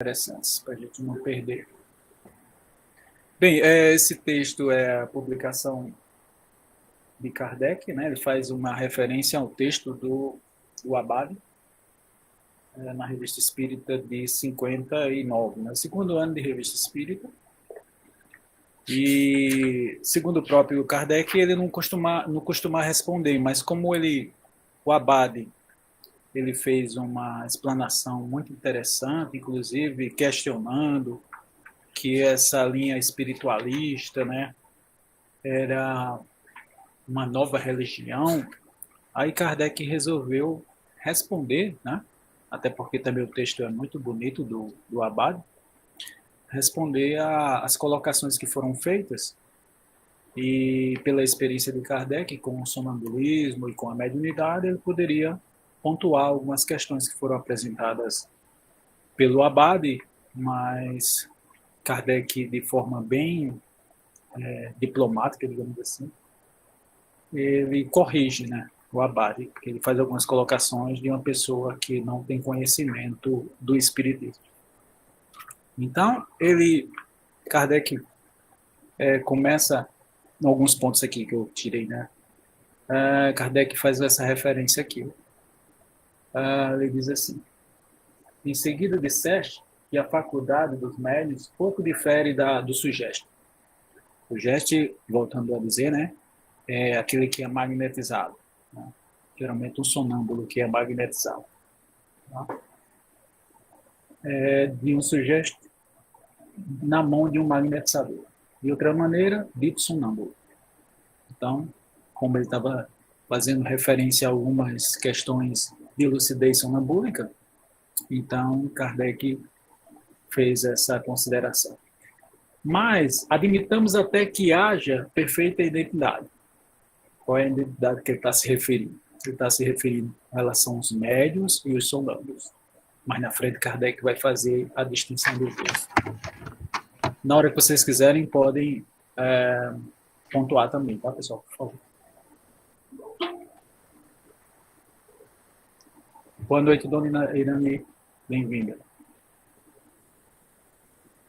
interessantes, para a gente não perder. Bem, esse texto é a publicação de Kardec, né? Ele faz uma referência ao texto do Abade, na Revista Espírita de 59, né? Segundo ano de Revista Espírita. E, segundo o próprio Kardec, ele não costuma responder, mas como o Abade, ele fez uma explanação muito interessante, inclusive questionando que essa linha espiritualista, né, era uma nova religião. Aí Kardec resolveu responder, né, até porque também o texto é muito bonito do Abade, responder às colocações que foram feitas, e pela experiência de Kardec com o sonambulismo e com a mediunidade, ele poderia pontuar algumas questões que foram apresentadas pelo Abade, mas Kardec, de forma bem diplomática, digamos assim, ele corrige, né, o Abade, porque ele faz algumas colocações de uma pessoa que não tem conhecimento do espiritismo. Então, Kardec começa, em alguns pontos aqui que eu tirei, né? Kardec faz essa referência aqui. Ele diz assim: em seguida disseste que a faculdade dos médiuns pouco difere do sugeste. O sugeste, voltando a dizer, né, é aquele que é magnetizado, né? Geralmente um sonâmbulo que é magnetizado, tá? De um sugeste na mão de um magnetizador. De outra maneira, dito sonâmbulo. Então, como ele estava fazendo referência a algumas questões de lucidez sonambúlica, então Kardec fez essa consideração. Mas admitamos até que haja perfeita identidade. Qual é a identidade que ele está se referindo? Ele está se referindo em relação aos médiuns e os sonâmbulos. Mas na frente Kardec vai fazer a distinção dos dois. Na hora que vocês quiserem, podem pontuar também, tá, pessoal? Por favor. Boa noite, dona Irani. Bem-vinda.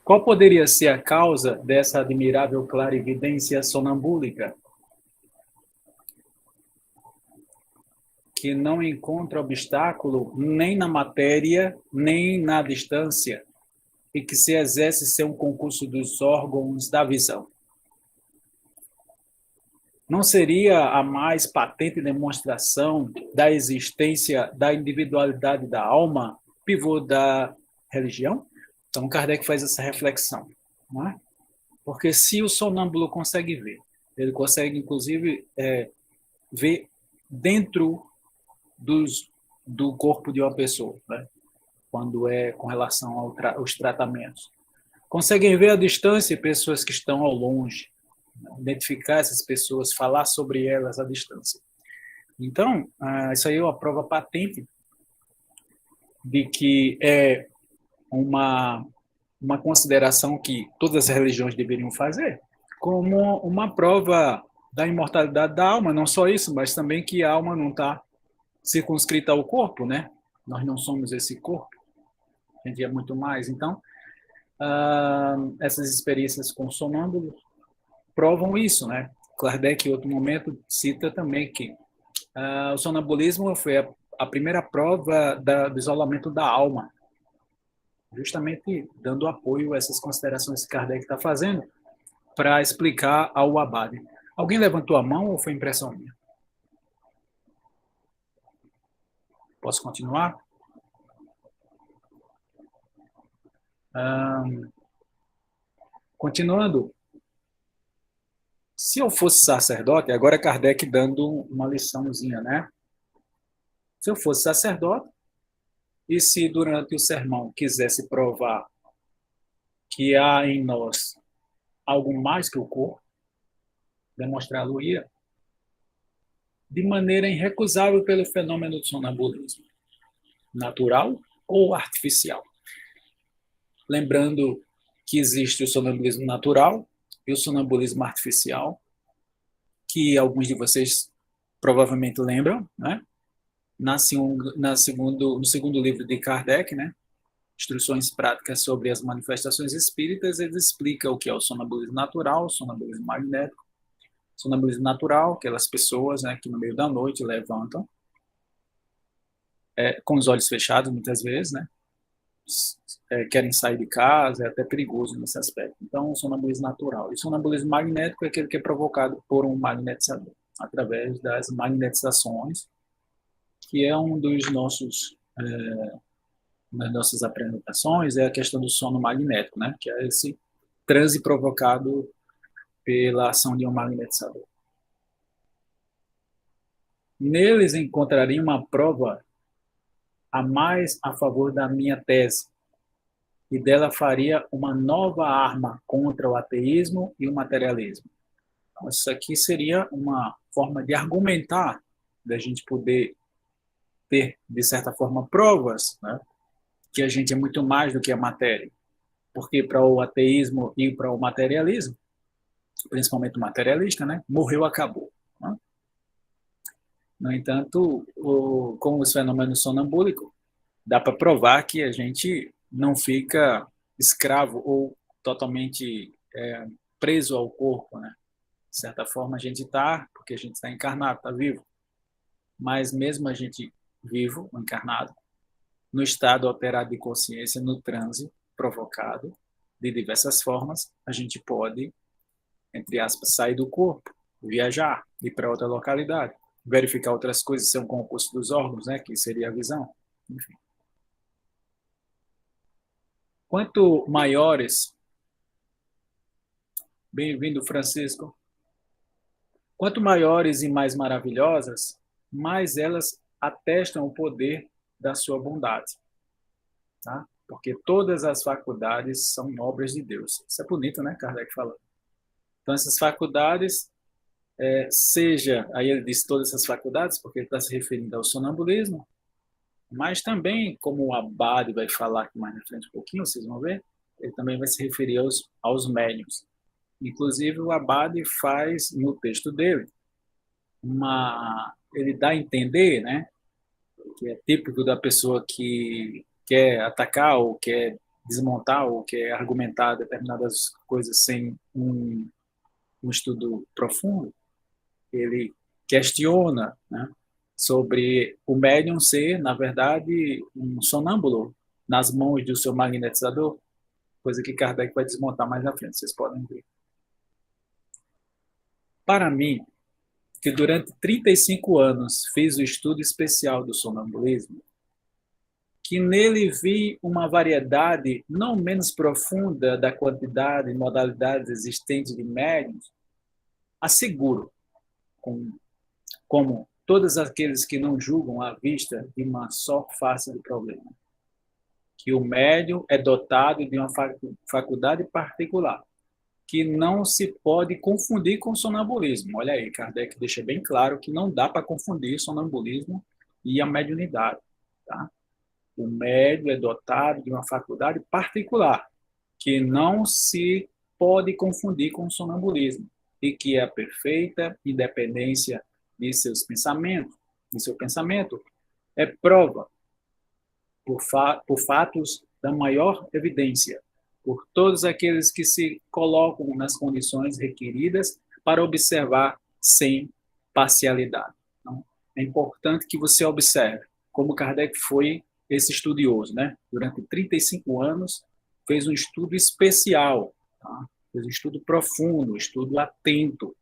Qual poderia ser a causa dessa admirável clarividência sonambúlica? Que não encontra obstáculo nem na matéria, nem na distância, e que se exerce ser um concurso dos órgãos da visão. Não seria a mais patente demonstração da existência da individualidade da alma, pivô da religião? Então, Kardec faz essa reflexão, não é? Porque se o sonâmbulo consegue ver, ele consegue, inclusive, ver dentro do corpo de uma pessoa, né? Quando é com relação aos tratamentos. Conseguem ver à distância pessoas que estão ao longe, identificar essas pessoas, falar sobre elas à distância. Então, isso aí é uma prova patente de que é uma consideração que todas as religiões deveriam fazer, como uma prova da imortalidade da alma, não só isso, mas também que a alma não está circunscrita ao corpo, né? Nós não somos esse corpo, a gente é muito mais. Então, essas experiências com sonâmbulos provam isso, né? Kardec, em outro momento, cita também que o sonambulismo foi a primeira prova do isolamento da alma, justamente dando apoio a essas considerações que Kardec está fazendo para explicar ao Abade. Alguém levantou a mão ou foi impressão minha? Posso continuar? Continuando, se eu fosse sacerdote, agora Kardec dando uma liçãozinha, né? Se eu fosse sacerdote, e se durante o sermão quisesse provar que há em nós algo mais que o corpo, demonstrá-lo-ia de maneira irrecusável pelo fenômeno do sonambulismo, natural ou artificial. Lembrando que existe o sonambulismo natural e o sonambulismo artificial, que alguns de vocês provavelmente lembram, né? No segundo livro de Kardec, né? instruções práticas sobre as manifestações espíritas, ele explica o que é o sonambulismo natural, o sonambulismo magnético. Sonambulismo natural, aquelas pessoas, né, que no meio da noite levantam, com os olhos fechados, muitas vezes, né, querem sair de casa, é até perigoso nesse aspecto. Então, o sonambulismo natural. E o sonambulismo magnético é aquele que é provocado por um magnetizador, através das magnetizações, que é um dos nossos, nas nossas apresentações, é a questão do sono magnético, né, que é esse transe provocado pela ação de um magnetizador. Neles encontraria uma prova a mais a favor da minha tese, e dela faria uma nova arma contra o ateísmo e o materialismo. Então, isso aqui seria uma forma de argumentar, da gente poder ter, de certa forma, provas, né, que a gente é muito mais do que a matéria. Porque para o ateísmo e para o materialismo, principalmente o materialista, né, morreu, acabou. Né? No entanto, com os fenômenos sonambúlicos, dá para provar que a gente não fica escravo ou totalmente preso ao corpo, né? De certa forma, a gente está, porque a gente está encarnado, está vivo. Mas mesmo a gente vivo, encarnado, no estado alterado de consciência, no transe provocado, de diversas formas, a gente pode, entre aspas, sair do corpo, viajar, ir para outra localidade, verificar outras coisas, ser um concurso dos órgãos, né, que seria a visão, enfim. Quanto maiores, bem-vindo, Francisco, quanto maiores e mais maravilhosas, mais elas atestam o poder da sua bondade, tá? Porque todas as faculdades são obras de Deus. Isso é bonito, né, Kardec falando. Então, essas faculdades, seja, aí ele diz todas essas faculdades, porque ele está se referindo ao sonambulismo, mas também, como o Abade vai falar aqui mais na frente um pouquinho, vocês vão ver, ele também vai se referir aos médiuns. Inclusive, o Abade faz, no texto dele, ele dá a entender, né, que é típico da pessoa que quer atacar ou quer desmontar ou quer argumentar determinadas coisas sem um estudo profundo. Ele questiona, né, sobre o médium ser, na verdade, um sonâmbulo nas mãos do seu magnetizador, coisa que Kardec vai desmontar mais na frente, vocês podem ver. Para mim, que durante 35 anos fiz o estudo especial do sonambulismo, que nele vi uma variedade não menos profunda da quantidade e modalidades existentes de médiuns, asseguro, como todos aqueles que não julgam à vista de uma só face do problema, que o médium é dotado de uma faculdade particular, que não se pode confundir com sonambulismo. Olha aí, Kardec deixa bem claro que não dá para confundir sonambulismo e a mediunidade. Tá? O médium é dotado de uma faculdade particular, que não se pode confundir com sonambulismo, e que é a perfeita independência de seus pensamentos, de seu pensamento, é prova, por fatos da maior evidência, por todos aqueles que se colocam nas condições requeridas para observar sem parcialidade. Então, é importante que você observe como Kardec foi esse estudioso, né? Durante 35 anos, fez um estudo especial, tá? Fez um estudo profundo, um estudo atento,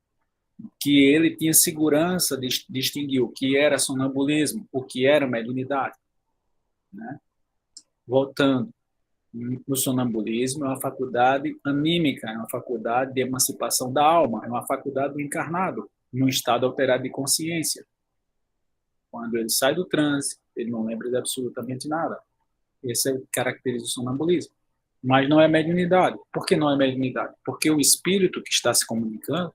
que ele tinha segurança de distinguir o que era sonambulismo, o que era mediunidade. Né? Voltando, no sonambulismo é uma faculdade anímica, é uma faculdade de emancipação da alma, é uma faculdade do encarnado, num estado alterado de consciência. Quando ele sai do transe, ele não lembra de absolutamente nada. Esse é caracteriza o sonambulismo. Mas não é mediunidade. Por que não é mediunidade? Porque o espírito que está se comunicando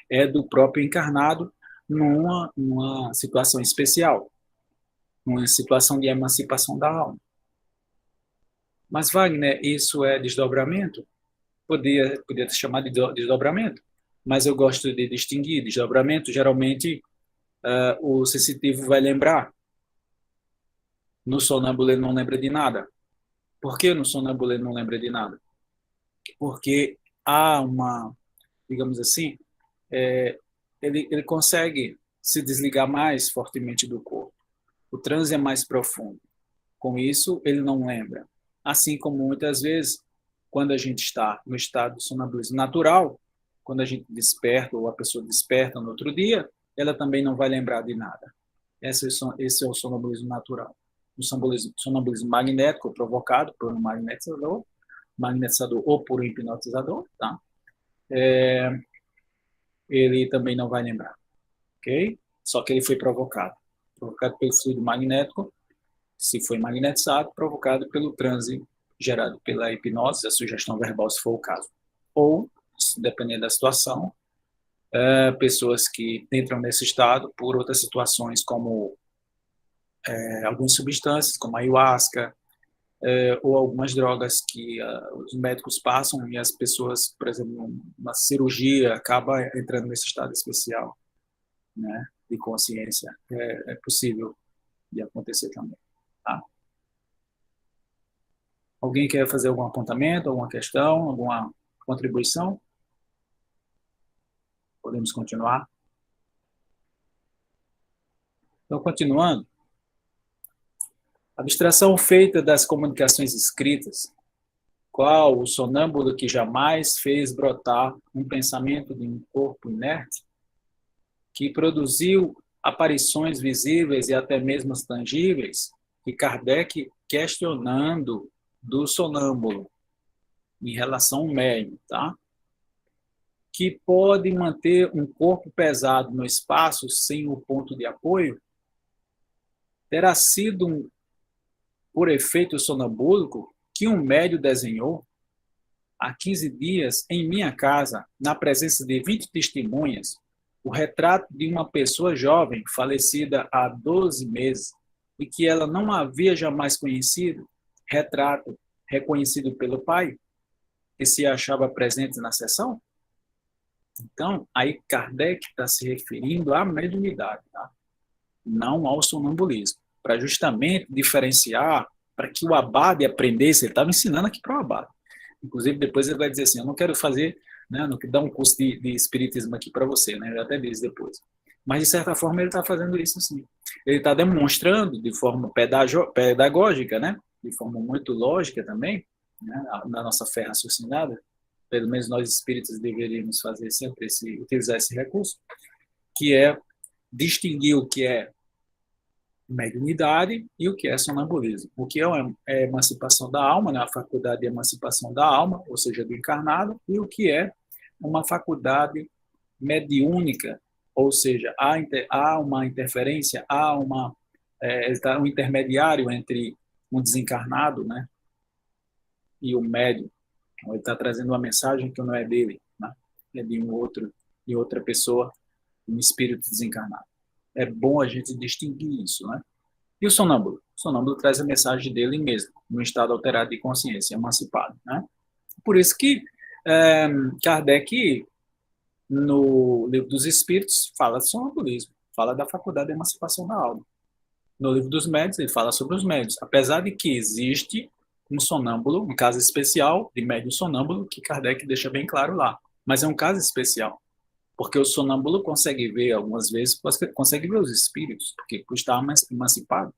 é do próprio encarnado numa situação especial, numa situação de emancipação da alma. Mas, Wagner, isso é desdobramento? Podia se chamar de desdobramento, mas eu gosto de distinguir. Desdobramento, geralmente, o sensitivo vai lembrar. No sonâmbulo, ele não lembra de nada. Por que no sonâmbulo ele não lembra de nada? Porque há uma, digamos assim, é, ele consegue se desligar mais fortemente do corpo. O transe é mais profundo. Com isso, ele não lembra. Assim como muitas vezes, quando a gente está no estado de sonambulismo natural, quando a gente desperta ou a pessoa desperta no outro dia, ela também não vai lembrar de nada. Esse é o sonambulismo natural. O sonambulismo magnético provocado por um magnetizador ou por um hipnotizador, tá? Ele também não vai lembrar, ok? Só que ele foi provocado pelo fluido magnético, se foi magnetizado, provocado pelo transe gerado pela hipnose, a sugestão verbal, se for o caso. Ou, dependendo da situação, pessoas que entram nesse estado por outras situações, como algumas substâncias, como a ayahuasca, ou algumas drogas que os médicos passam e as pessoas, por exemplo, numa cirurgia, acaba entrando nesse estado especial, né, de consciência. É possível de acontecer também. Tá? Alguém quer fazer algum apontamento, alguma questão, alguma contribuição? Podemos continuar? Então, continuando, abstração feita das comunicações escritas, qual o sonâmbulo que jamais fez brotar um pensamento de um corpo inerte, que produziu aparições visíveis e até mesmo tangíveis, e Kardec questionando do sonâmbulo em relação ao médium, tá? Que pode manter um corpo pesado no espaço sem o ponto de apoio, terá sido por efeito sonambúlico que um médium desenhou há 15 dias em minha casa, na presença de 20 testemunhas, o retrato de uma pessoa jovem falecida há 12 meses e que ela não havia jamais conhecido, retrato reconhecido pelo pai, que se achava presente na sessão? Então, aí Kardec está se referindo à mediunidade, tá? Não ao sonambulismo, para justamente diferenciar, para que o abade aprendesse, ele estava ensinando aqui para o abade. Inclusive, depois ele vai dizer assim, eu não quero fazer, né, não quero dar um curso de espiritismo aqui para você, né, ele até diz depois. Mas, de certa forma, ele está fazendo isso sim. Ele está demonstrando de forma pedagógica, né, de forma muito lógica também, né, na nossa fé raciocinada, pelo menos nós espíritas deveríamos fazer sempre utilizar esse recurso, que é distinguir o que é mediunidade e o que é sonambulismo. O que é emancipação da alma, né, a faculdade de emancipação da alma, ou seja, do encarnado, e o que é uma faculdade mediúnica, ou seja, há uma interferência, um intermediário entre um desencarnado, né, e o médium. Então, ele está trazendo uma mensagem que não é dele, né, é de outra pessoa, um espírito desencarnado. É bom a gente distinguir isso, né? E o sonâmbulo? O sonâmbulo traz a mensagem dele mesmo, no estado alterado de consciência, emancipado, né? Por isso que Kardec, no Livro dos Espíritos, fala de sonambulismo, fala da faculdade de emancipação da alma. No Livro dos Médiuns, ele fala sobre os médiuns, apesar de que existe um sonâmbulo, um caso especial de médium sonâmbulo, que Kardec deixa bem claro lá. Mas é um caso especial, porque o sonâmbulo consegue ver, algumas vezes, consegue ver os espíritos, porque está emancipado.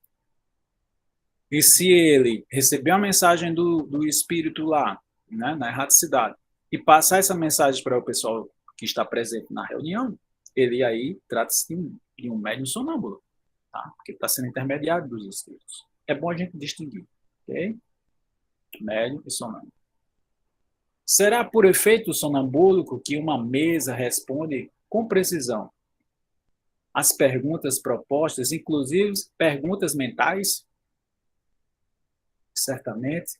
E se ele receber uma mensagem do espírito lá, né, na erraticidade, e passar essa mensagem para o pessoal que está presente na reunião, ele aí trata-se de um médium sonâmbulo, tá? Porque está sendo intermediário dos espíritos. É bom a gente distinguir, ok? Médium e sonâmbulo. Será por efeito sonambúlico que uma mesa responde com precisão as perguntas propostas, inclusive perguntas mentais? Certamente.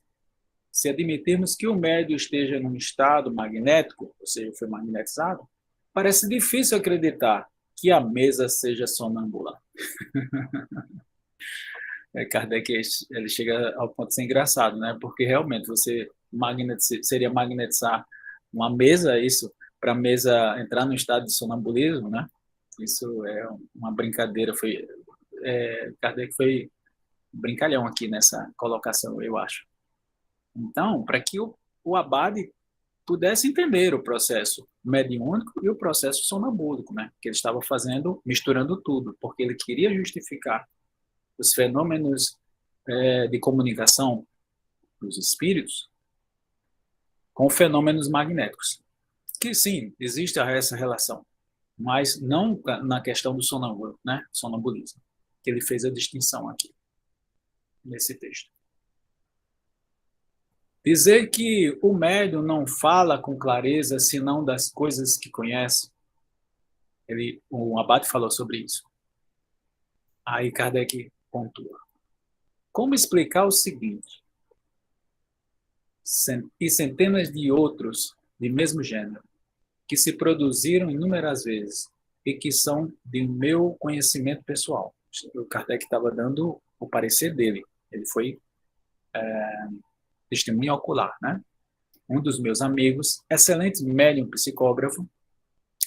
Se admitirmos que o médium esteja num estado magnético, ou seja, foi magnetizado, parece difícil acreditar que a mesa seja sonâmbula. Kardec ele chega ao ponto de ser engraçado, né? Porque realmente seria magnetizar uma mesa, isso, para a mesa entrar no estado de sonambulismo, né? Isso é uma brincadeira. Kardec foi brincalhão aqui nessa colocação, eu acho. Então, para que o abade pudesse entender o processo mediúnico e o processo sonambúlico, né? Que ele estava fazendo, misturando tudo, porque ele queria justificar os fenômenos de comunicação dos espíritos com fenômenos magnéticos. Que sim, existe essa relação, mas não na questão do sonambulismo, né? Sonambulismo, que ele fez a distinção aqui, nesse texto. Dizer que o médium não fala com clareza senão das coisas que conhece, o Abate falou sobre isso. Aí Kardec pontua. Como explicar o seguinte? E centenas de outros de mesmo gênero, que se produziram inúmeras vezes e que são de meu conhecimento pessoal. O Kardec estava dando o parecer dele. Ele foi testemunha ocular, né? Um dos meus amigos, excelente médium psicógrafo,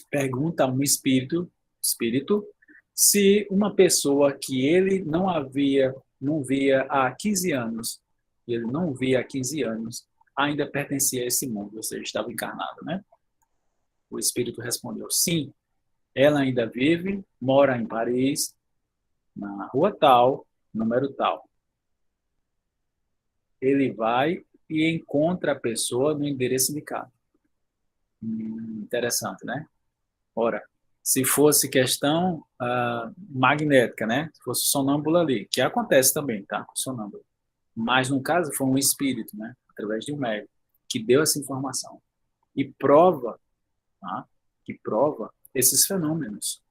pergunta a um espírito, se uma pessoa que ele não via há 15 anos, ele não via há 15 anos, ainda pertencia a esse mundo, ou seja, estava encarnado, né? O espírito respondeu, sim, ela ainda vive, mora em Paris, na rua tal, número tal. Ele vai e encontra a pessoa no endereço indicado. Interessante, né? Ora, se fosse questão magnética, né? Se fosse sonâmbula ali, que acontece também, tá? Com sonâmbula. Mas, no caso, foi um espírito, né? Através de um médium, que deu essa informação. E prova, tá? Que prova esses fenômenos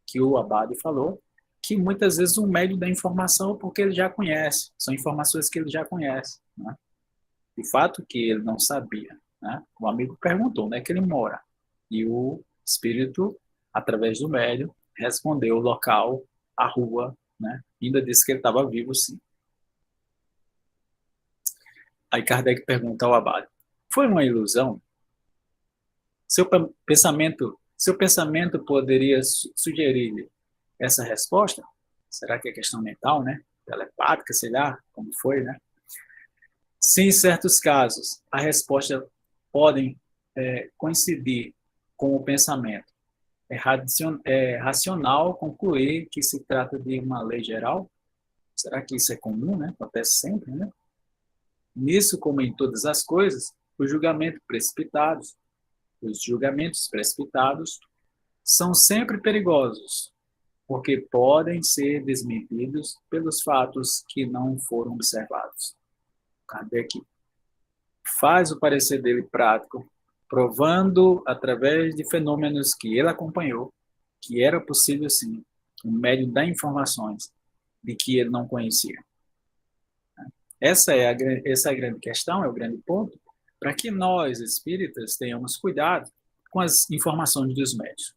que o Abade falou, que muitas vezes um médium dá informação porque ele já conhece. São informações que ele já conhece, né? De fato que ele não sabia, né? O amigo perguntou onde é que ele mora. E o espírito, através do médium, respondeu o local, a rua, né? Ainda disse que ele estava vivo, sim. Aí Kardec pergunta ao Abade, foi uma ilusão? Seu pensamento poderia sugerir essa resposta? Será que é questão mental, né? Telepática, sei lá, como foi, né? Se em certos casos a resposta podem coincidir com o pensamento, é racional concluir que se trata de uma lei geral? Será que isso é comum, né? Acontece sempre, né? Nisso, como em todas as coisas, os julgamentos precipitados são sempre perigosos, porque podem ser desmentidos pelos fatos que não foram observados. Kardec faz o parecer dele prático, provando, através de fenômenos que ele acompanhou, que era possível, sim, o médium dar informações de que ele não conhecia. Essa é a grande questão, é o grande ponto, para que nós, espíritas, tenhamos cuidado com as informações dos médios.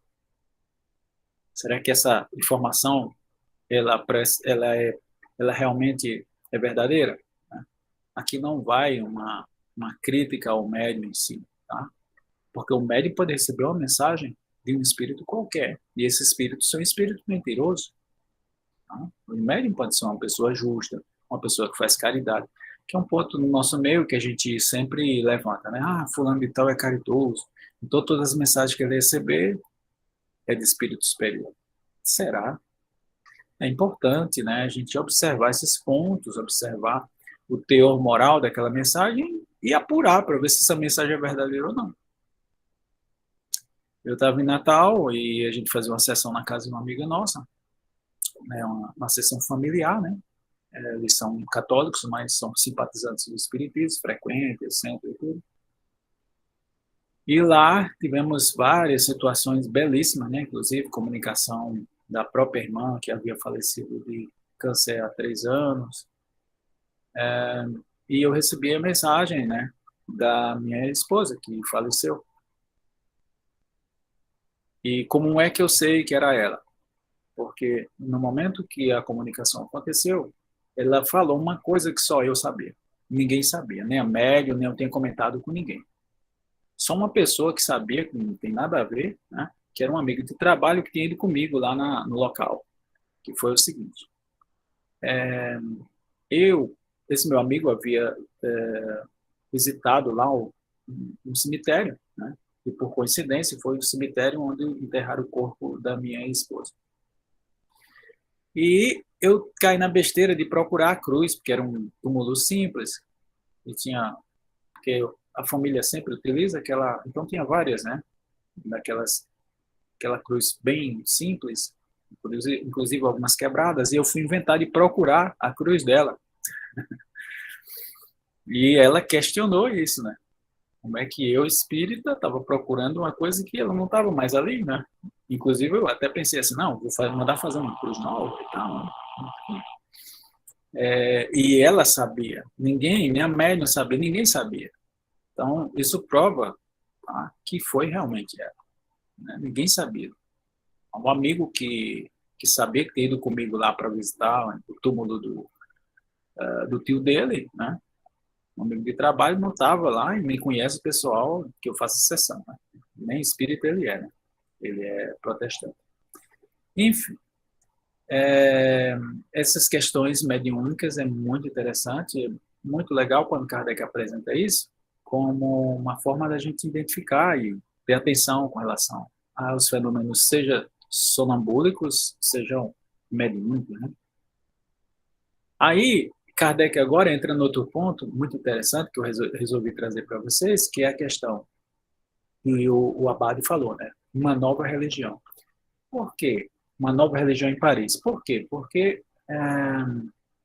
Será que essa informação ela realmente é verdadeira? Aqui não vai uma crítica ao médium em si, tá? Porque o médium pode receber uma mensagem de um espírito qualquer, e esse espírito é um espírito mentiroso. Tá? O médium pode ser uma pessoa justa, uma pessoa que faz caridade, que é um ponto no nosso meio que a gente sempre levanta, né? Ah, fulano de tal é caridoso, então todas as mensagens que ele receber é de espírito superior. Será? É importante, né, a gente observar esses pontos, observar o teor moral daquela mensagem e apurar para ver se essa mensagem é verdadeira ou não. Eu estava em Natal e a gente fazia uma sessão na casa de uma amiga nossa, né, uma sessão familiar, né? Eles são católicos, mas são simpatizantes do espiritismo, frequentes, sempre e tudo. E lá tivemos várias situações belíssimas, né? Inclusive comunicação da própria irmã, que havia falecido de câncer há 3 anos. E eu recebi a mensagem, né, da minha esposa, que faleceu. E como é que eu sei que era ela? Porque no momento que a comunicação aconteceu, ela falou uma coisa que só eu sabia. Ninguém sabia, nem a médium, nem eu tinha comentado com ninguém. Só uma pessoa que sabia, que não tem nada a ver, né, que era um amigo de trabalho que tinha ido comigo lá no local, que foi o seguinte. Esse meu amigo havia visitado lá um cemitério, né? E por coincidência foi o cemitério onde enterraram o corpo da minha esposa. E eu caí na besteira de procurar a cruz, porque era um túmulo simples, e tinha, porque a família sempre utiliza aquela, então tinha várias, né? Aquela cruz bem simples, inclusive algumas quebradas, e eu fui inventar de procurar a cruz dela. E ela questionou isso, né? Como é que eu, espírita, estava procurando uma coisa que ela não estava mais ali, né? Inclusive, eu até pensei assim, não, vou mandar fazer uma cruz nova e tal, né? E ela sabia. Ninguém, minha médium sabia, ninguém sabia. Então, isso prova, tá, que foi realmente ela, né? Ninguém sabia. Um amigo que sabia que tinha ido comigo lá para visitar o túmulo do tio dele, né? Um amigo de trabalho, não estava lá e nem conhece o pessoal que eu faço sessão, né? Nem espírita ele é, né? Ele é protestante. Enfim, essas questões mediúnicas é muito interessante, é muito legal quando Kardec apresenta isso como uma forma da gente identificar e ter atenção com relação aos fenômenos, seja sonambúlicos, sejam mediúnicos, né? Aí, Kardec agora entra no outro ponto muito interessante que eu resolvi trazer para vocês, que é a questão que o Abade falou, né? Uma nova religião. Por quê? Uma nova religião em Paris. Por quê? Porque,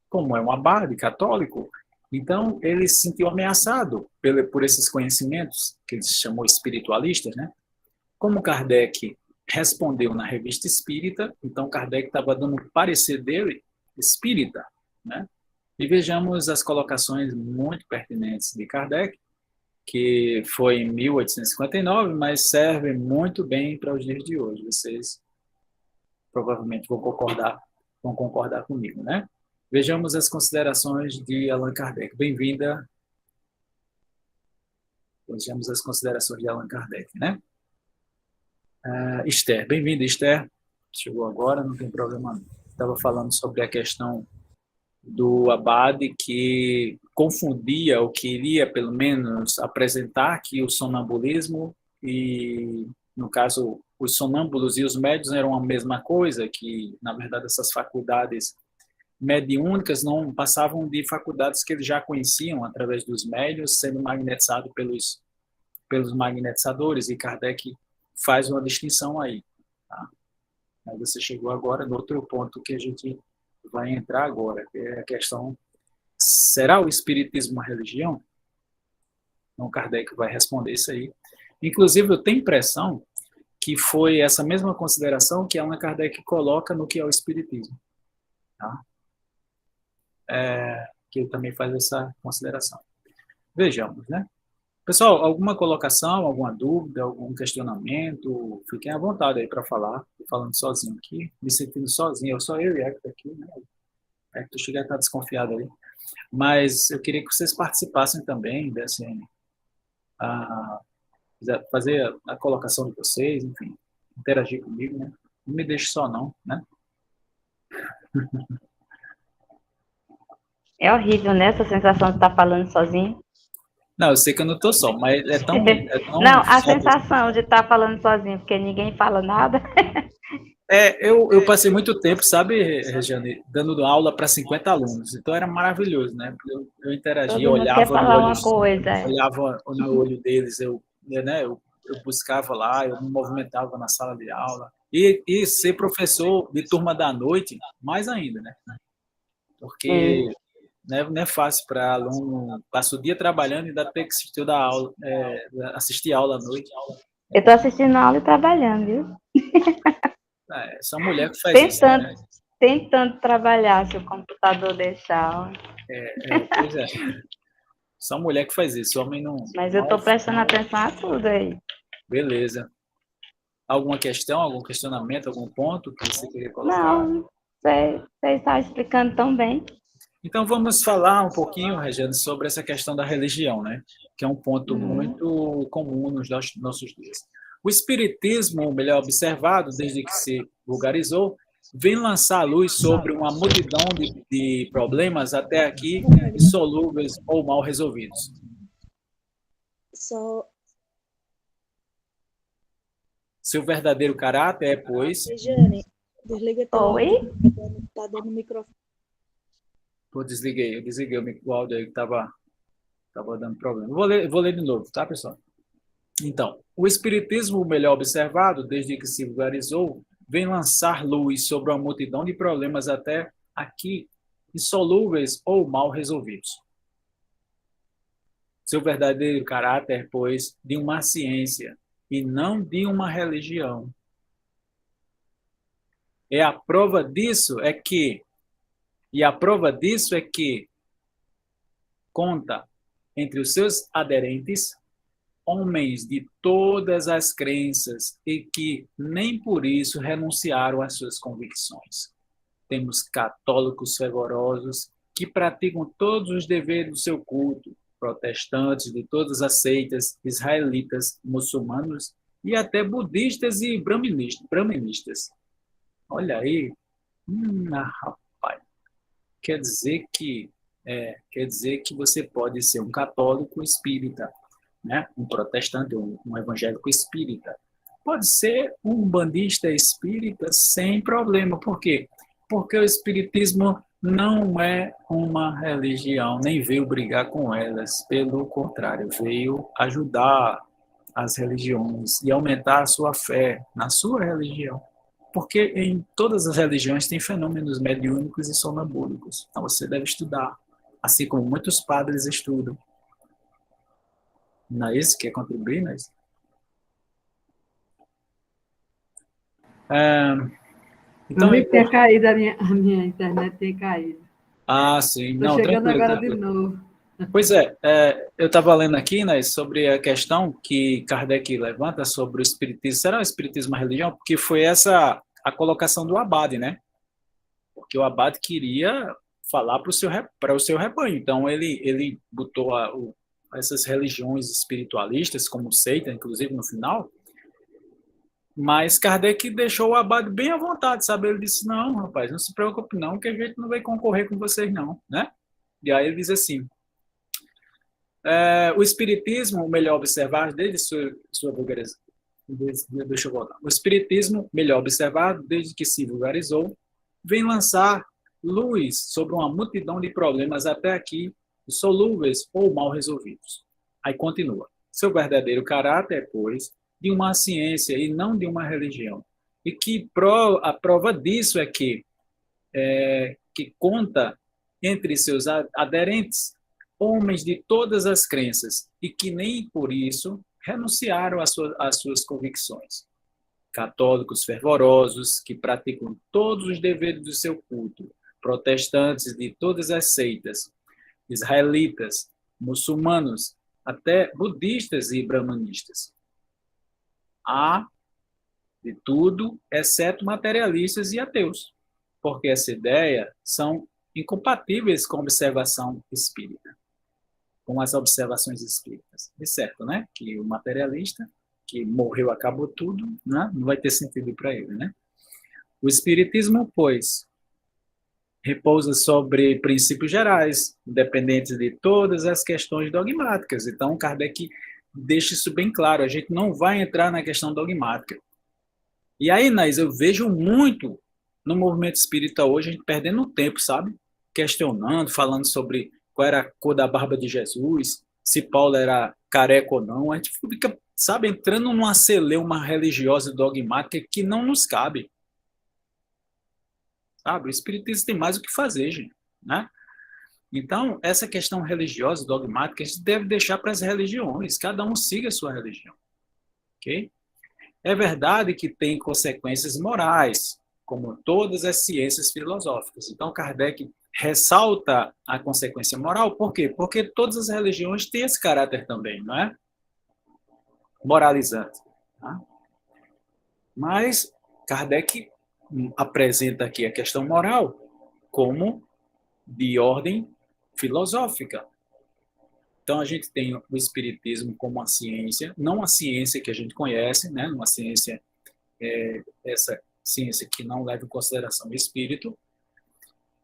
como é um abade católico, então ele se sentiu ameaçado por esses conhecimentos, que ele chamou espiritualistas, né? Como Kardec respondeu na revista Espírita, então Kardec estava dando o parecer dele espírita, né? E vejamos as colocações muito pertinentes de Kardec, que foi em 1859, mas serve muito bem para os dias de hoje. Vocês provavelmente vão concordar comigo, né? Vejamos as considerações de Allan Kardec. Bem-vinda. Vejamos as considerações de Allan Kardec, né? Esther, bem-vinda, Esther. Chegou agora, não tem problema não. Estava falando sobre a questão do Abade que confundia, ou queria, pelo menos, apresentar que o sonambulismo e, no caso, os sonâmbulos e os médiuns eram a mesma coisa, que, na verdade, essas faculdades mediúnicas não passavam de faculdades que eles já conheciam através dos médiuns, sendo magnetizado pelos magnetizadores, e Kardec faz uma distinção aí. Tá? Aí você chegou agora no outro ponto que a gente vai entrar agora, que é a questão, será o espiritismo uma religião? Então, Kardec vai responder isso aí. Inclusive, eu tenho a impressão que foi essa mesma consideração que Allan Kardec coloca no que é o espiritismo. Tá? Que ele também faz essa consideração. Vejamos, né? Pessoal, alguma colocação, alguma dúvida, algum questionamento? Fiquem à vontade aí para falar. Estou falando sozinho aqui, me sentindo sozinho. Só eu e Hector aqui, né? Hector chega a estar desconfiado aí. Mas eu queria que vocês participassem também, dessem, fazer a colocação de vocês, enfim, interagir comigo, né? Não me deixe só não, né? É horrível, né? Essa sensação de estar falando sozinho. Não, eu sei que eu não estou só, mas é tão não, a só... sensação de estar falando sozinho, porque ninguém fala nada. Eu passei muito tempo, sabe, Regiane, dando aula para 50 alunos, então era maravilhoso, né? Eu interagia, Todo mundo quer falar uma coisa. olhava no olho deles, eu buscava lá, eu me movimentava na sala de aula. E ser professor de turma da noite, mais ainda, né? Porque não é fácil para aluno, passa o dia trabalhando e ainda tem que assistir aula à noite. Eu estou assistindo aula e trabalhando, viu? Só mulher que faz isso. Né? Tentando trabalhar, se o computador deixar. Pois é. Só mulher que faz isso, homem não... Mas eu estou prestando atenção a tudo aí. Beleza. Alguma questão, algum questionamento, algum ponto que você queria colocar? Não, você está explicando tão bem. Então vamos falar um pouquinho, Regiane, sobre essa questão da religião, né? Que é um ponto muito comum nos nossos dias. O espiritismo, melhor observado, desde que se vulgarizou, vem lançar a luz sobre uma multidão de problemas até aqui insolúveis ou mal resolvidos. Só. Seu verdadeiro caráter é, pois... Jane, desliga teu Oi? áudio, tá dando microfone. Eu desliguei o áudio aí que estava dando problema. Vou ler de novo, tá, pessoal? Então, o Espiritismo, melhor observado, desde que se vulgarizou, vem lançar luz sobre uma multidão de problemas até aqui insolúveis ou mal resolvidos. Seu verdadeiro caráter, pois, de uma ciência e não de uma religião. E a prova disso é que conta entre os seus aderentes homens de todas as crenças e que nem por isso renunciaram às suas convicções. Temos católicos fervorosos que praticam todos os deveres do seu culto, protestantes de todas as seitas, israelitas, muçulmanos e até budistas e brahmanistas. Olha aí, rapaz, quer dizer que você pode ser um católico espírita, né? Um protestante, um evangélico espírita. Pode ser um bandista espírita sem problema. Por quê? Porque o espiritismo não é uma religião, nem veio brigar com elas. Pelo contrário, veio ajudar as religiões e aumentar a sua fé na sua religião. Porque em todas as religiões tem fenômenos mediúnicos e sonambúlicos. Então você deve estudar, assim como muitos padres estudam. Não é isso que quer contribuir, não é isso? Então, tinha caído a minha internet, tinha caído. Ah, sim. Estou chegando agora de novo. Pois é, eu estava lendo aqui, né, sobre a questão que Kardec levanta sobre o espiritismo. Será o espiritismo uma religião? Porque foi essa a colocação do Abade, né? Porque o Abade queria falar para o seu rebanho. Então, ele botou essas religiões espiritualistas, como seita, inclusive, no final. Mas Kardec deixou o Abade bem à vontade, sabe? Ele disse, não, rapaz, não se preocupe não, que a gente não vai concorrer com vocês não, né? E aí ele diz assim, o espiritismo, melhor observar, desde sua vulgarização, deixa eu voltar. O espiritismo, melhor observado, desde que se vulgarizou, vem lançar luz sobre uma multidão de problemas até aqui insolúveis ou mal resolvidos. Aí continua. Seu verdadeiro caráter, pois, de uma ciência e não de uma religião. E que a prova disso é que conta entre seus aderentes homens de todas as crenças e que nem por isso renunciaram às suas convicções. Católicos fervorosos que praticam todos os deveres do seu culto, protestantes de todas as seitas, israelitas, muçulmanos, até budistas e brahmanistas. Há de tudo, exceto materialistas e ateus, porque essa ideia são incompatíveis com a observação espírita, com as observações espíritas. É certo, né? Que o materialista, que morreu, acabou tudo, né? Não vai ter sentido para ele, né? O espiritismo, pois, repousa sobre princípios gerais, independentes de todas as questões dogmáticas. Então, Kardec deixa isso bem claro, a gente não vai entrar na questão dogmática. E aí, Inês, eu vejo muito no movimento espírita hoje, a gente perdendo tempo, sabe? Questionando, falando sobre qual era a cor da barba de Jesus, se Paulo era careca ou não. A gente fica, sabe, entrando numa celeuma religiosa e dogmática que não nos cabe. Sabe? O espiritismo tem mais o que fazer, gente, né? Então, essa questão religiosa, dogmática, a gente deve deixar para as religiões, cada um siga a sua religião, ok? É verdade que tem consequências morais, como todas as ciências filosóficas. Então, Kardec ressalta a consequência moral, por quê? Porque todas as religiões têm esse caráter também, não é? Moralizante. Tá? Mas Kardec apresenta aqui a questão moral como de ordem filosófica. Então, a gente tem o espiritismo como uma ciência, não a ciência que a gente conhece, né? Uma ciência, essa ciência que não leva em consideração o espírito.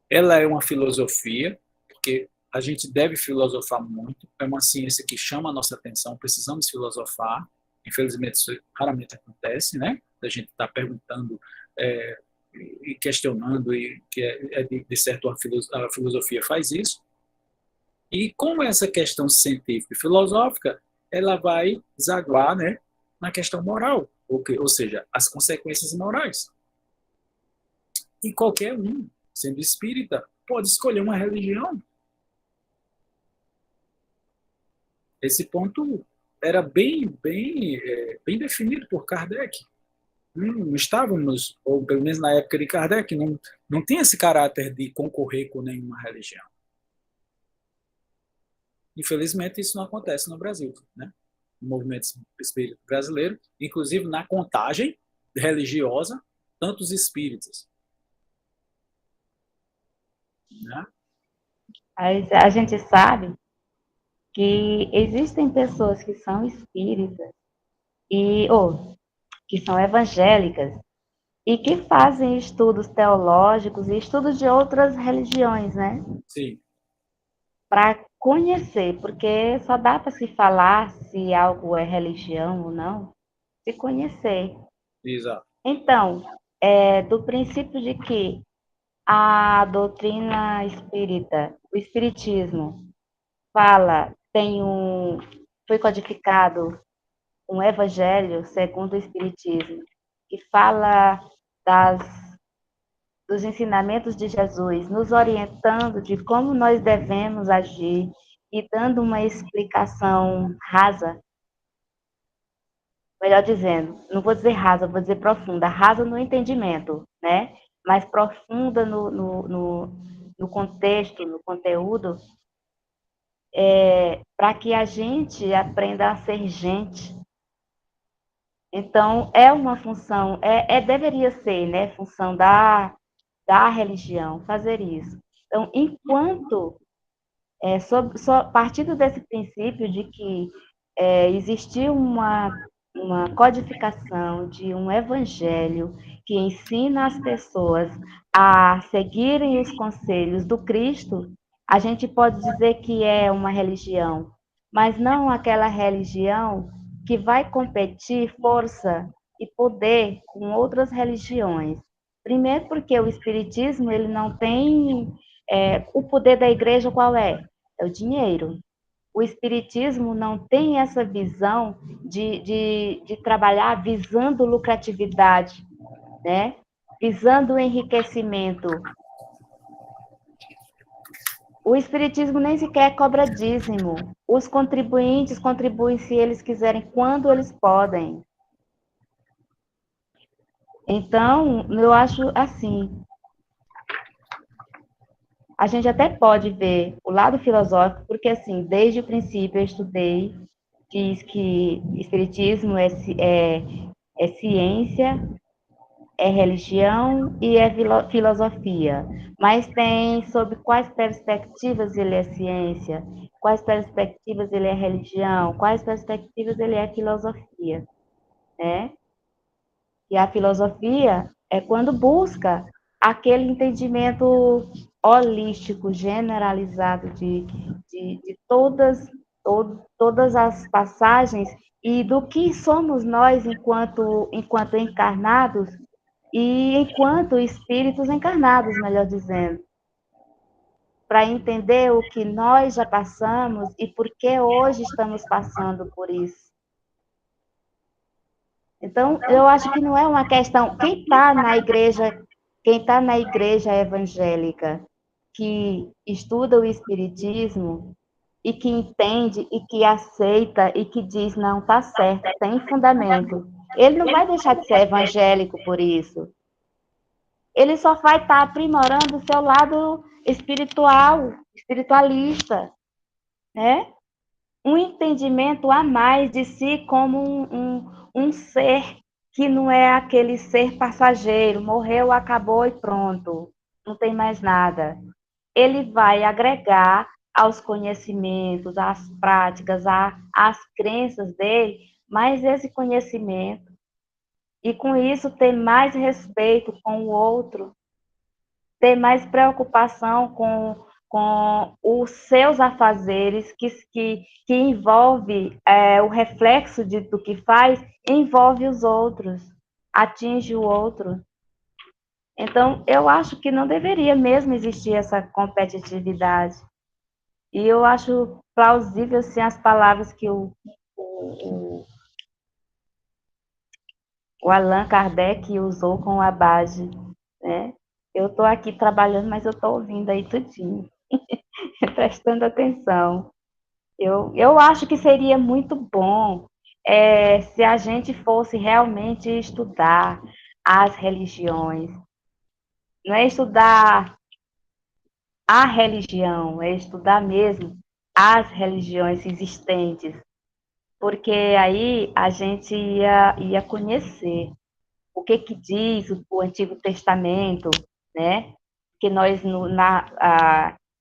Ela é uma filosofia, porque a gente deve filosofar muito, é uma ciência que chama a nossa atenção, precisamos filosofar, infelizmente isso raramente acontece, né? A gente está perguntando e questionando, e que de certo a filosofia faz isso, e como essa questão científica e filosófica, ela vai desaguar, né, na questão moral, ou seja, as consequências morais. E qualquer um, sendo espírita, pode escolher uma religião. Esse ponto era bem definido por Kardec. Não estávamos, ou pelo menos na época de Kardec, não tinha esse caráter de concorrer com nenhuma religião. Infelizmente, isso não acontece no Brasil, né? No movimento espírita brasileiro, inclusive na contagem religiosa, tantos espíritas. Né? A gente sabe que existem pessoas que são espíritas ou que são evangélicas e que fazem estudos teológicos e estudos de outras religiões, né? Sim. Para conhecer, porque só dá para se falar se algo é religião ou não, se conhecer. Exato. Então, do princípio de que a doutrina espírita, o espiritismo, foi codificado um evangelho segundo o espiritismo, que fala dos ensinamentos de Jesus, nos orientando de como nós devemos agir e dando uma explicação rasa, melhor dizendo, não vou dizer rasa, vou dizer profunda, rasa no entendimento, né? Mas profunda no contexto, no conteúdo, para que a gente aprenda a ser gente. Então, é uma função, deveria ser, né, função da religião fazer isso. Então, enquanto, partindo desse princípio de que existiu uma codificação de um evangelho que ensina as pessoas a seguirem os conselhos do Cristo, a gente pode dizer que é uma religião, mas não aquela religião que vai competir força e poder com outras religiões. Primeiro porque o espiritismo ele não tem o poder da igreja qual é? É o dinheiro. O espiritismo não tem essa visão de trabalhar visando lucratividade, né? Visando o enriquecimento. O espiritismo nem sequer cobra dízimo. Os contribuintes contribuem se eles quiserem, quando eles podem. Então, eu acho assim, a gente até pode ver o lado filosófico, porque assim, desde o princípio eu estudei, diz que espiritismo é ciência, é religião e é filosofia. Mas tem sobre quais perspectivas ele é ciência, quais perspectivas ele é religião, quais perspectivas ele é filosofia, né? E a filosofia é quando busca aquele entendimento holístico, generalizado de todas as passagens e do que somos nós enquanto encarnados e enquanto espíritos encarnados, melhor dizendo, para entender o que nós já passamos e por que hoje estamos passando por isso. Então, eu acho que não é uma questão. Quem está na igreja evangélica, que estuda o espiritismo e que entende e que aceita e que diz não está certo, tem fundamento. Ele não vai deixar de ser evangélico por isso. Ele só vai estar aprimorando o seu lado espiritual, espiritualista, né? Um entendimento a mais de si como um ser que não é aquele ser passageiro, morreu, acabou e pronto, não tem mais nada. Ele vai agregar aos conhecimentos, às práticas, às crenças dele, mais esse conhecimento, e com isso ter mais respeito com o outro, ter mais preocupação com os seus afazeres, que envolve o reflexo do que faz, envolve os outros, atinge o outro. Então, eu acho que não deveria mesmo existir essa competitividade. E eu acho plausível, sim, as palavras que o Allan Kardec usou com o Abade, né? Eu estou aqui trabalhando, mas eu estou ouvindo aí tudinho, prestando atenção. Eu acho que seria muito bom se a gente fosse realmente estudar as religiões. Não é estudar a religião, é estudar mesmo as religiões existentes, porque aí a gente ia conhecer o que diz o Antigo Testamento, né? Que nós,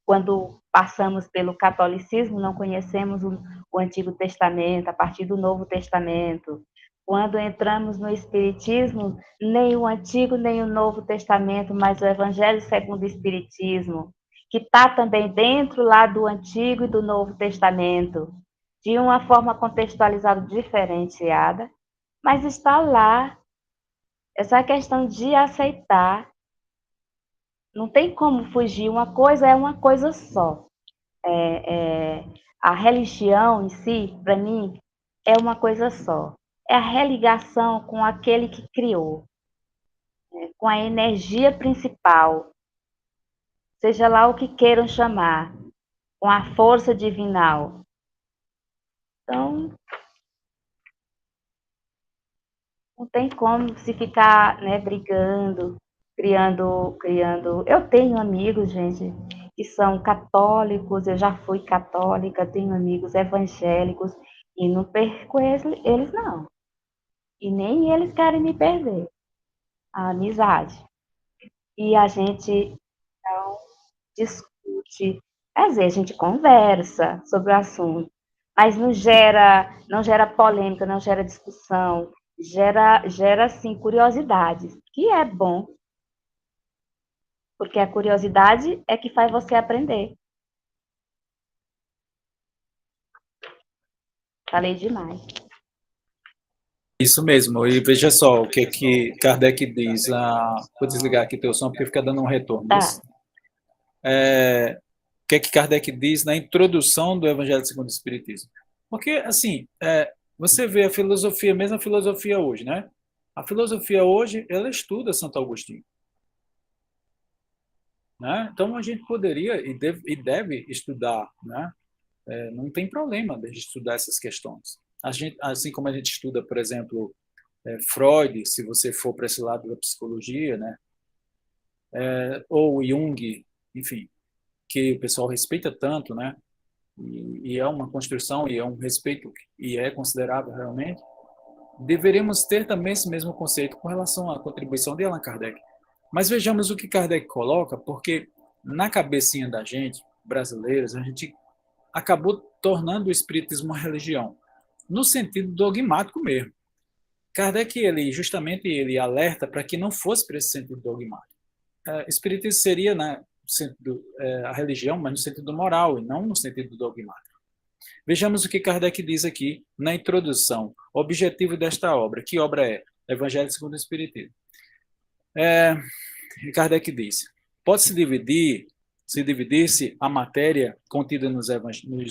quando passamos pelo catolicismo, não conhecemos o Antigo Testamento, a partir do Novo Testamento. Quando entramos no Espiritismo, nem o Antigo nem o Novo Testamento, mas o Evangelho segundo o Espiritismo, que está também dentro lá do Antigo e do Novo Testamento, de uma forma contextualizada diferenciada, mas está lá. Essa questão de aceitar, não tem como fugir, uma coisa é uma coisa só. A religião em si, para mim, é uma coisa só. É a religação com aquele que criou, né? Com a energia principal, seja lá o que queiram chamar, com a força divinal. Então, não tem como se ficar, né, brigando, criando. Eu tenho amigos, gente, que são católicos, eu já fui católica, tenho amigos evangélicos, e não perco eles não. E nem eles querem me perder a amizade. E a gente não discute, quer dizer, a gente conversa sobre o assunto, mas não gera polêmica, não gera discussão, gera assim, curiosidades, que é bom, porque a curiosidade é que faz você aprender. Falei demais. Isso mesmo, e veja só o que Kardec diz. Vou desligar aqui teu som porque fica dando um retorno. Tá. O que Kardec diz na introdução do Evangelho segundo o Espiritismo? Porque, assim, você vê a filosofia, mesmo a filosofia hoje, né? A filosofia hoje, ela estuda Santo Agostinho. Né? Então, a gente poderia e deve estudar, né? Não tem problema de estudar essas questões. Assim como a gente estuda, por exemplo, Freud, se você for para esse lado da psicologia, né? Ou Jung, enfim, que o pessoal respeita tanto, né? E é uma construção e é um respeito e é considerável realmente. Deveríamos ter também esse mesmo conceito com relação à contribuição de Allan Kardec. Mas vejamos o que Kardec coloca, porque na cabecinha da gente, brasileiros, a gente acabou tornando o espiritismo uma religião, no sentido dogmático mesmo. Kardec, ele alerta para que não fosse para esse sentido dogmático. Espiritismo seria, né, a religião, mas no sentido moral e não no sentido dogmático. Vejamos o que Kardec diz aqui na introdução. O objetivo desta obra. Que obra é? Evangelho segundo o Espiritismo. Kardec diz: pode-se dividir-se a matéria contida nos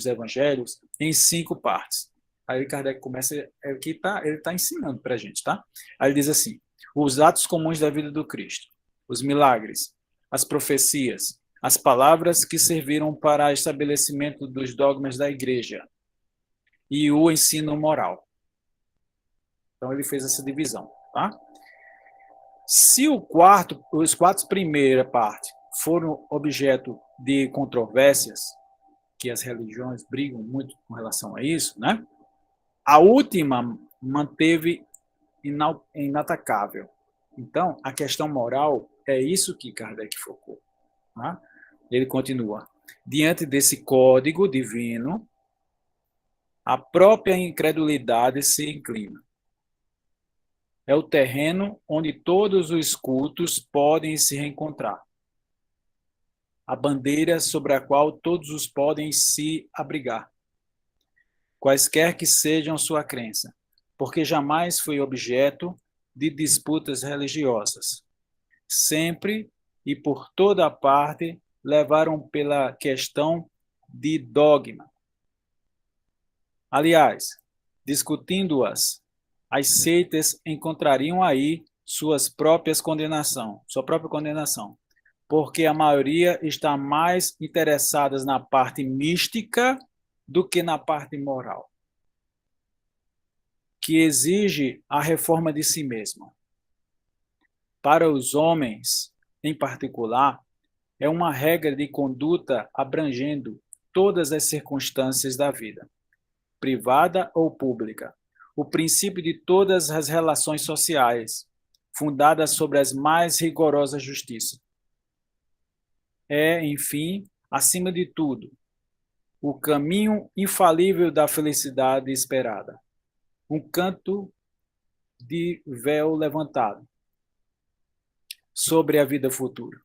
evangelhos em 5 partes. Aí Kardec começa, ele está ensinando para a gente, tá? Aí ele diz assim: os atos comuns da vida do Cristo, os milagres, as profecias, as palavras que serviram para estabelecimento dos dogmas da igreja e o ensino moral. Então ele fez essa divisão, tá? Se os 4 primeiras partes foram objeto de controvérsias, que as religiões brigam muito com relação a isso, né? A última manteve inatacável. Então, a questão moral é isso que Kardec focou. Tá? Ele continua: diante desse código divino, a própria incredulidade se inclina. É o terreno onde todos os cultos podem se reencontrar. a bandeira sobre a qual todos os podem se abrigar, quaisquer que sejam sua crença, porque jamais foi objeto de disputas religiosas. Sempre e por toda parte levaram pela questão de dogma. Aliás, discutindo-as, as seitas encontrariam aí sua própria condenação, porque a maioria está mais interessada na parte mística do que na parte moral, que exige a reforma de si mesma. Para os homens, em particular, é uma regra de conduta abrangendo todas as circunstâncias da vida, privada ou pública, o princípio de todas as relações sociais, fundadas sobre as mais rigorosas justiça. É, enfim, acima de tudo, o caminho infalível da felicidade esperada. Um canto de véu levantado sobre a vida futura.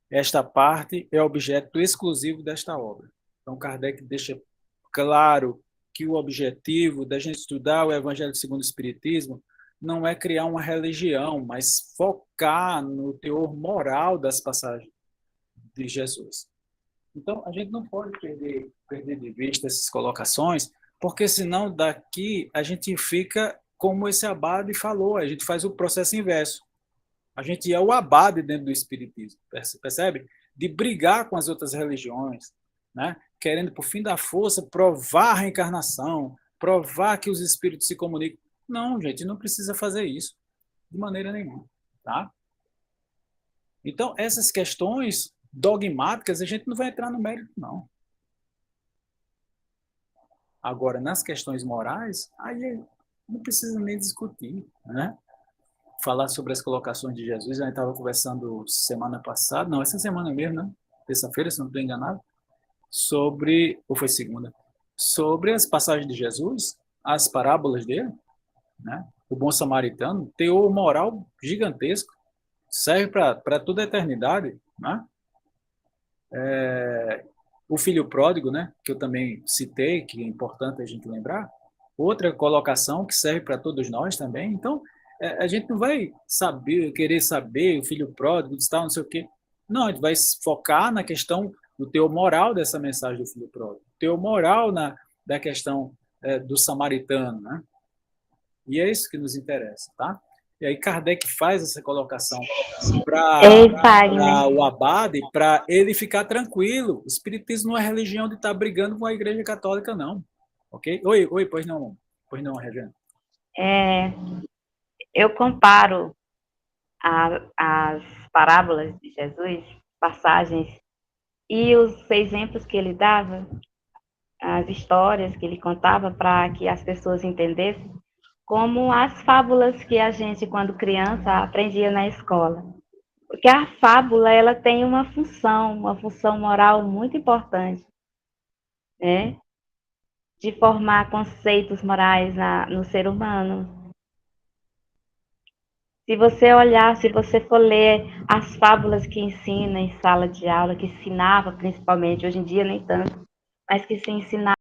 Esta parte é objeto exclusivo desta obra. Então, Kardec deixa claro que o objetivo da gente estudar o Evangelho segundo o Espiritismo não é criar uma religião, mas focar no teor moral das passagens de Jesus. Então, a gente não pode perder de vista essas colocações, porque senão daqui a gente fica como esse abade falou, a gente faz o processo inverso. A gente é o abade dentro do Espiritismo, percebe? De brigar com as outras religiões, né? Querendo, por fim da força, provar a reencarnação, provar que os espíritos se comunicam. Não, gente, não precisa fazer isso, de maneira nenhuma. Tá? Então, essas questões dogmáticas, a gente não vai entrar no mérito, não. Agora, nas questões morais, aí não precisa nem discutir, né? Falar sobre as colocações de Jesus, a gente estava conversando semana passada, não, essa semana mesmo, né? Terça-feira, se não estou enganado, ou foi segunda, sobre as passagens de Jesus, as parábolas dele, né? O bom samaritano, teor moral gigantesco, serve para toda a eternidade, né? O filho pródigo, né? Que eu também citei, que é importante a gente lembrar, outra colocação que serve para todos nós também. Então, a gente não vai querer saber o filho pródigo, não sei o quê. Não, a gente vai focar na questão do teor moral dessa mensagem do filho pródigo, teor moral da questão do samaritano, né? E é isso que nos interessa, tá? E aí Kardec faz essa colocação para o abade, para ele ficar tranquilo. O espiritismo não é religião de estar brigando com a Igreja Católica, não. Ok? Oi, pois não, Regina. Eu comparo as parábolas de Jesus, passagens, e os exemplos que ele dava, as histórias que ele contava para que as pessoas entendessem, como as fábulas que a gente, quando criança, aprendia na escola. Porque a fábula, ela tem uma função moral muito importante, né? De formar conceitos morais no ser humano. Se você for ler as fábulas que ensina em sala de aula, que ensinava principalmente, hoje em dia nem tanto, mas que se ensinava